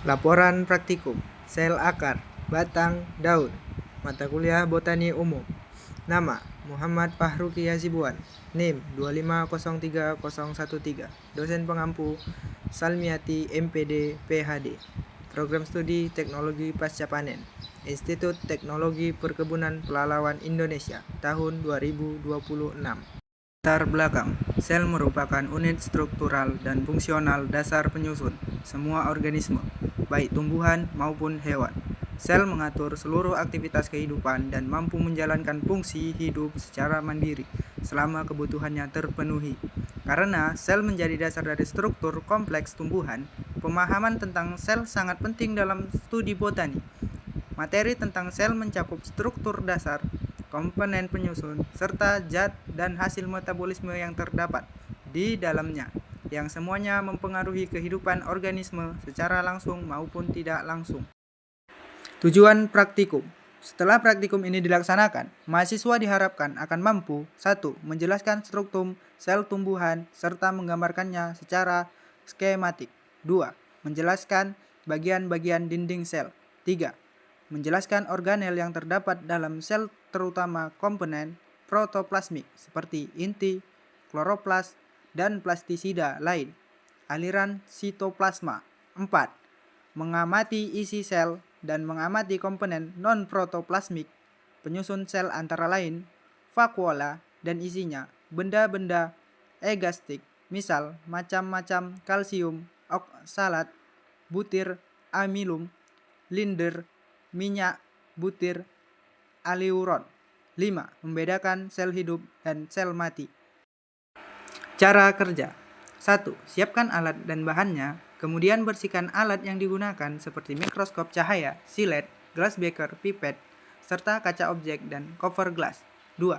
Laporan praktikum, sel akar, batang, daun. Mata kuliah Botani Umum. Nama, Muhammad Fahruki Hasibuan. NIM 2503013. Dosen pengampu, Salmiati MPD PhD. Program studi Teknologi Pasca Panen. Institut Teknologi Perkebunan Pelalawan Indonesia, tahun 2026. Latar belakang, sel merupakan unit struktural dan fungsional dasar penyusun semua organisme, baik tumbuhan maupun hewan. Sel mengatur seluruh aktivitas kehidupan dan mampu menjalankan fungsi hidup secara mandiri selama kebutuhannya terpenuhi. Karena sel menjadi dasar dari struktur kompleks tumbuhan, pemahaman tentang sel sangat penting dalam studi botani. Materi tentang sel mencakup struktur dasar, komponen penyusun, serta zat dan hasil metabolisme yang terdapat di dalamnya, yang semuanya mempengaruhi kehidupan organisme secara langsung maupun tidak langsung. Tujuan praktikum. Setelah praktikum ini dilaksanakan, mahasiswa diharapkan akan mampu 1. Menjelaskan struktur sel tumbuhan serta menggambarkannya secara skematik. 2. Menjelaskan bagian-bagian dinding sel. 3. Menjelaskan organel yang terdapat dalam sel terutama komponen protoplasmik seperti inti, kloroplas, dan plastisida lain. Aliran sitoplasma. 4. Mengamati isi sel dan mengamati komponen non-protoplasmik penyusun sel antara lain vakuola dan isinya, benda-benda egastik, misal macam-macam kalsium, oksalat, butir, amilum, linder, minyak, butir, aleuron. 5. Membedakan sel hidup dan sel mati. Cara kerja. 1. Siapkan alat dan bahannya, kemudian bersihkan alat yang digunakan seperti mikroskop cahaya, silet, glass beaker, pipet, serta kaca objek dan cover glass. 2.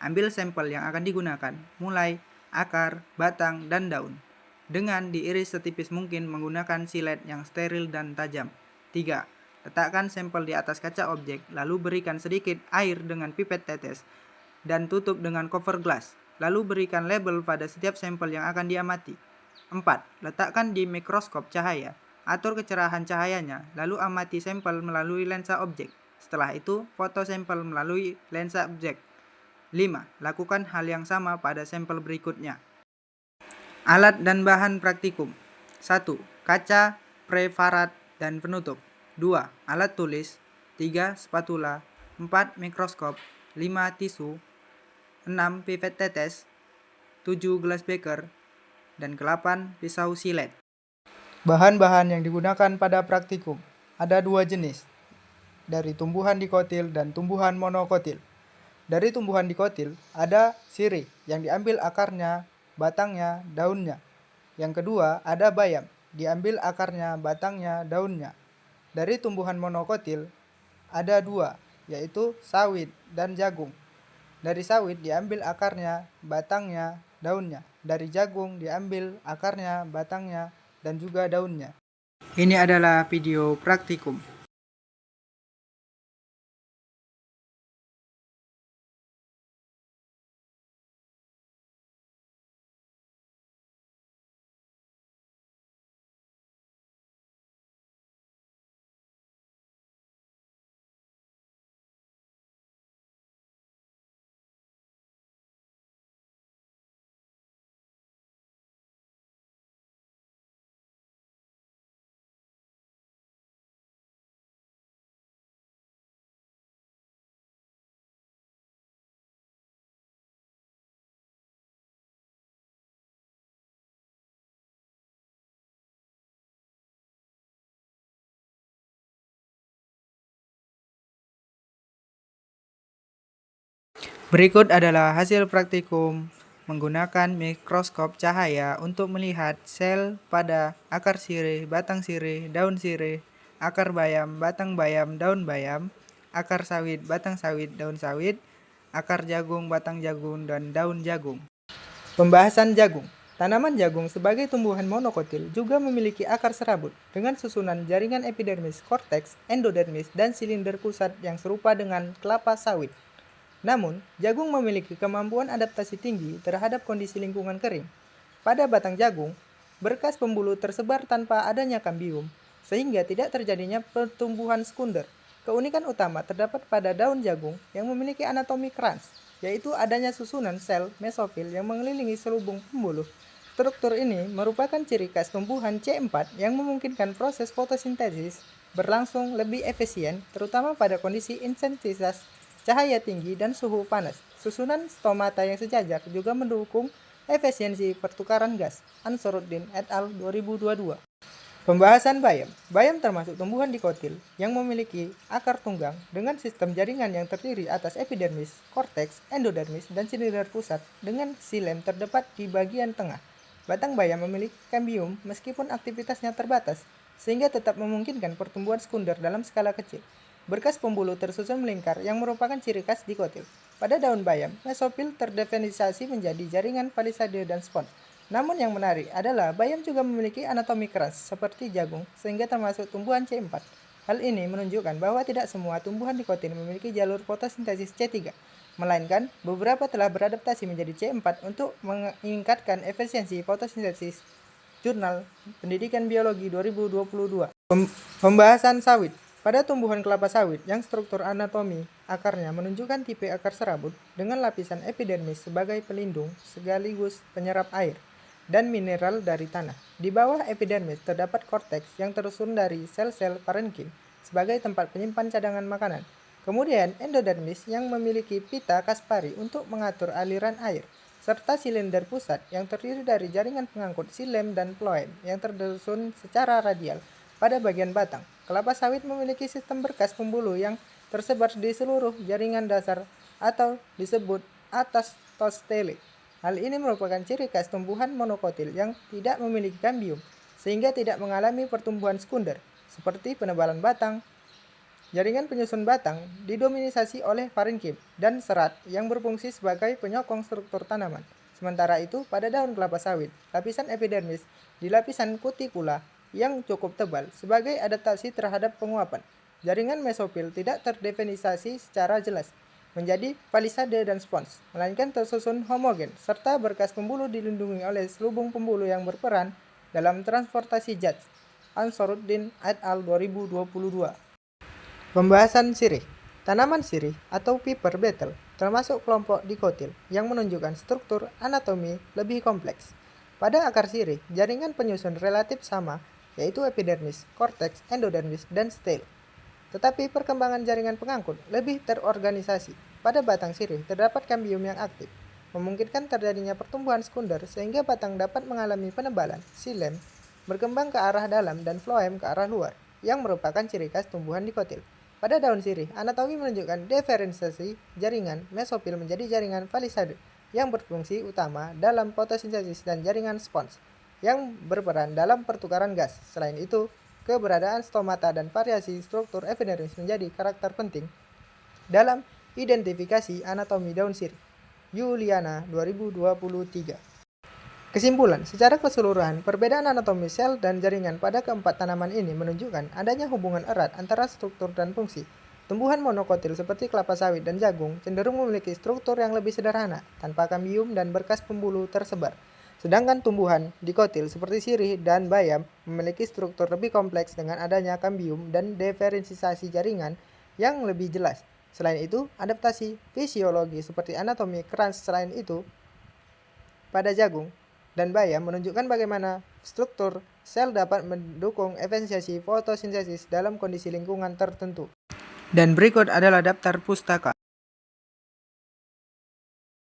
Ambil sampel yang akan digunakan, mulai akar, batang, dan daun, dengan diiris setipis mungkin menggunakan silet yang steril dan tajam. 3. Letakkan sampel di atas kaca objek, lalu berikan sedikit air dengan pipet tetes, dan tutup dengan cover glass. Lalu berikan label pada setiap sampel yang akan diamati. 4. Letakkan di mikroskop cahaya. Atur kecerahan cahayanya, lalu amati sampel melalui lensa objek. Setelah itu, foto sampel melalui lensa objek. 5. Lakukan hal yang sama pada sampel berikutnya. Alat dan bahan praktikum. 1. Kaca, preparat, dan penutup. 2. Alat tulis. 3. Spatula. 4. Mikroskop. 5. Tisu. 6. Pipet tetes. 7. Glass beaker. Dan ke-8. Pisau silet. Bahan-bahan yang digunakan pada praktikum. Ada 2 jenis, dari tumbuhan dikotil dan tumbuhan monokotil. Dari tumbuhan dikotil, ada sirih yang diambil akarnya, batangnya, daunnya. Yang kedua, ada bayam, diambil akarnya, batangnya, daunnya. Dari tumbuhan monokotil, ada 2, yaitu sawit dan jagung. Dari sawit diambil akarnya, batangnya, daunnya. Dari jagung diambil akarnya, batangnya, dan juga daunnya. Ini adalah video praktikum. Berikut adalah hasil praktikum menggunakan mikroskop cahaya untuk melihat sel pada akar sirih, batang sirih, daun sirih, akar bayam, batang bayam, daun bayam, akar sawit, batang sawit, daun sawit, akar jagung, batang jagung, dan daun jagung. Pembahasan jagung. Tanaman jagung sebagai tumbuhan monokotil juga memiliki akar serabut dengan susunan jaringan epidermis, korteks, endodermis, dan silinder pusat yang serupa dengan kelapa sawit. Namun, jagung memiliki kemampuan adaptasi tinggi terhadap kondisi lingkungan kering. Pada batang jagung, berkas pembuluh tersebar tanpa adanya kambium, sehingga tidak terjadinya pertumbuhan sekunder. Keunikan utama terdapat pada daun jagung yang memiliki anatomi krans, yaitu adanya susunan sel mesofil yang mengelilingi selubung pembuluh. Struktur ini merupakan ciri khas tumbuhan C4 yang memungkinkan proses fotosintesis berlangsung lebih efisien, terutama pada kondisi intensitas cahaya tinggi dan suhu panas. Susunan stomata yang sejajar juga mendukung efisiensi pertukaran gas. Ansoroddin et al. 2022. Pembahasan bayam. Bayam termasuk tumbuhan dikotil yang memiliki akar tunggang dengan sistem jaringan yang terdiri atas epidermis, korteks, endodermis, dan silinder pusat dengan xilem terdapat di bagian tengah. Batang bayam memiliki kambium meskipun aktivitasnya terbatas, sehingga tetap memungkinkan pertumbuhan sekunder dalam skala kecil. Berkas pembuluh tersusun melingkar yang merupakan ciri khas dikotil. Pada daun bayam, mesofil terdefinisiasi menjadi jaringan palisade dan spons. Namun yang menarik adalah bayam juga memiliki anatomi keras seperti jagung sehingga termasuk tumbuhan C4. Hal ini menunjukkan bahwa tidak semua tumbuhan dikotil memiliki jalur fotosintesis C3, melainkan beberapa telah beradaptasi menjadi C4 untuk meningkatkan efisiensi fotosintesis. Jurnal Pendidikan Biologi 2022. Pembahasan sawit. Pada tumbuhan kelapa sawit yang struktur anatomi akarnya menunjukkan tipe akar serabut dengan lapisan epidermis sebagai pelindung sekaligus penyerap air dan mineral dari tanah. Di bawah epidermis terdapat korteks yang tersusun dari sel-sel parenkim sebagai tempat penyimpan cadangan makanan. Kemudian endodermis yang memiliki pita Kaspari untuk mengatur aliran air, serta silinder pusat yang terdiri dari jaringan pengangkut xilem dan phloem yang tersusun secara radial pada bagian batang. Kelapa sawit memiliki sistem berkas pembuluh yang tersebar di seluruh jaringan dasar atau disebut atastostele. Hal ini merupakan ciri khas tumbuhan monokotil yang tidak memiliki kambium, sehingga tidak mengalami pertumbuhan sekunder, seperti penebalan batang. Jaringan penyusun batang didominasi oleh parenkim dan serat yang berfungsi sebagai penyokong struktur tanaman. Sementara itu, pada daun kelapa sawit, lapisan epidermis di lapisan kutikula yang cukup tebal sebagai adaptasi terhadap penguapan. Jaringan mesofil tidak terdefinisiasi secara jelas menjadi palisade dan spons, melainkan tersusun homogen, serta berkas pembuluh dilindungi oleh selubung pembuluh yang berperan dalam transportasi zat. Ansoroddin et al. 2022. Pembahasan sirih. Tanaman sirih atau piper beetle termasuk kelompok dikotil yang menunjukkan struktur anatomi lebih kompleks. Pada akar sirih, jaringan penyusun relatif sama, yaitu epidermis, korteks, endodermis, dan stel. Tetapi perkembangan jaringan pengangkut lebih terorganisasi. Pada batang sirih terdapat kambium yang aktif, memungkinkan terjadinya pertumbuhan sekunder sehingga batang dapat mengalami penebalan, xilem, berkembang ke arah dalam dan phloem ke arah luar, yang merupakan ciri khas tumbuhan dikotil. Pada daun sirih, anatomi menunjukkan diferensiasi jaringan mesofil menjadi jaringan palisade yang berfungsi utama dalam fotosintesis dan jaringan spons yang berperan dalam pertukaran gas. Selain itu, keberadaan stomata dan variasi struktur epidermis menjadi karakter penting dalam identifikasi anatomi daun sirih. Yuliana 2023. Kesimpulan, secara keseluruhan, perbedaan anatomi sel dan jaringan pada keempat tanaman ini menunjukkan adanya hubungan erat antara struktur dan fungsi. Tumbuhan monokotil seperti kelapa sawit dan jagung cenderung memiliki struktur yang lebih sederhana, tanpa kambium dan berkas pembuluh tersebar. Sedangkan tumbuhan dikotil seperti sirih dan bayam memiliki struktur lebih kompleks dengan adanya kambium dan diferensiasi jaringan yang lebih jelas. Selain itu, adaptasi fisiologi seperti anatomi krans selain itu pada jagung dan bayam menunjukkan bagaimana struktur sel dapat mendukung efisiensi fotosintesis dalam kondisi lingkungan tertentu. Dan berikut adalah daftar pustaka.